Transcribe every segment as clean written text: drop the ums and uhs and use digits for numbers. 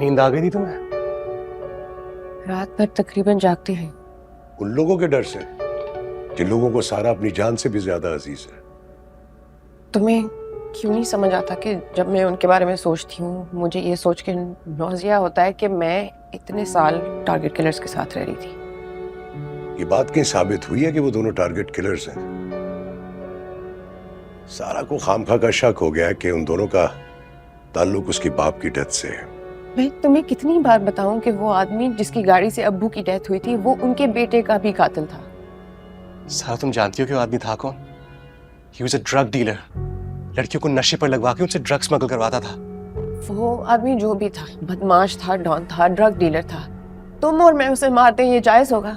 नींद आ गई थी तुम्हें? रात भर तकरीबन जागती रही। उन लोगों के डर से जिन लोगों को सारा अपनी जान से भी ज्यादा अजीज है। तुम्हें क्यों नहीं समझ आता कि जब मैं उनके बारे में सोचती हूँ मुझे ये सोच के नौजिया होता है कि मैं इतने साल टारगेट किलर्स के साथ रह रही थी। ये बात कहीं साबित हुई है कि वो दोनों टारगेट किलर्स हैं? सारा को खामखा का शक हो गया कि उन दोनों का ताल्लुक उसके बाप की डेथ से है। मैं तुम्हें कितनी बार बताऊं कि वो आदमी जिसकी गाड़ी से अब्बू की डेथ हुई थी वो उनके बेटे का भी कातिल था। सारा तुम जानती हो कि वो आदमी था कौन? He was a drug dealer. लड़कियों को नशे पर लगवा के उनसे ड्रग्स स्मगल करवाता था। वो आदमी जो भी था, बदमाश था, डॉन था, ड्रग डीलर था। तुम और मैं उसे मारते ये जायज होगा?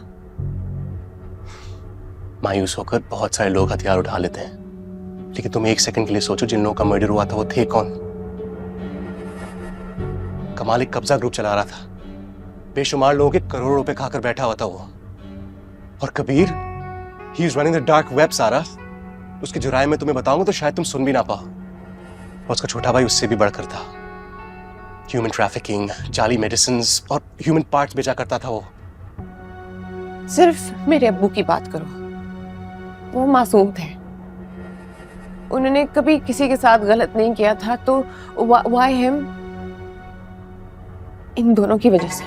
मायूस होकर बहुत सारे लोग हथियार उठा लेते हैं, लेकिन तुम एक सेकंड के लिए सोचो जिन लोगों का मर्डर हुआ था वो थे कौन? कमाल एक कब्जा ग्रुप चला रहा था, बेशुमार लोगों के करोड़ों रुपए खाकर बैठा हुआ था वो। और Kabir, he is running the dark web. सारा, उसके जुराए में तुम्हें बताऊंगा तो शायद तुम सुन भी ना पाओ। और उसका छोटा भाई उससे भी बढ़कर था। ह्यूमन ट्रैफिकिंग, जाली मेडिसिन और ह्यूमन पार्ट्स बेचा करता था वो। सिर्फ मेरे अब्बू की बात करो, वो मासूम थे। उन्होंने कभी किसी के साथ गलत नहीं किया था, तो व्हाई हिम? इन दोनों की वजह से।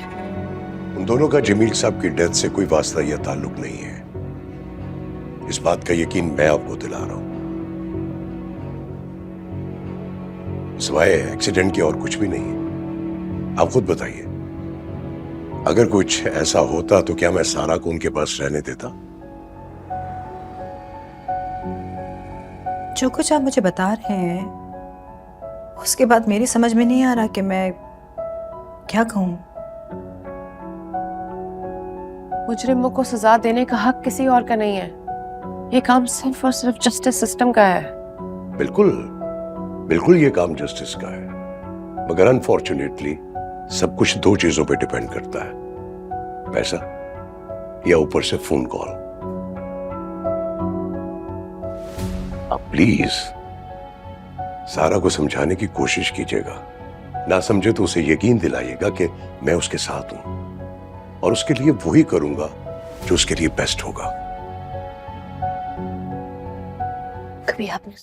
उन दोनों का जमील साहब की डेथ से कोई वास्ता या ताल्लुक नहीं है, इस बात का यकीन मैं आपको दिला रहा हूं। सिवाय एक्सीडेंट के और कुछ भी नहीं है। आप खुद बताइए, अगर कुछ ऐसा होता तो क्या मैं सारा को उनके पास रहने देता? जो कुछ आप मुझे बता रहे हैं उसके बाद मेरी समझ में नहीं आ रहा कि मैं क्या कहूं। मुजरिमों को सजा देने का हक किसी और का नहीं है। ये काम सिर्फ और सिर्फ जस्टिस सिस्टम का है। बिल्कुल बिल्कुल, ये काम जस्टिस का है, मगर अनफॉर्चुनेटली सब कुछ दो चीजों पे डिपेंड करता है, पैसा या ऊपर से फोन कॉल। आप प्लीज सारा को समझाने की कोशिश कीजिएगा, ना समझे तो उसे यकीन दिलाइएगा कि मैं उसके साथ हूं और उसके लिए वही करूंगा जो उसके लिए बेस्ट होगा। कभी आपने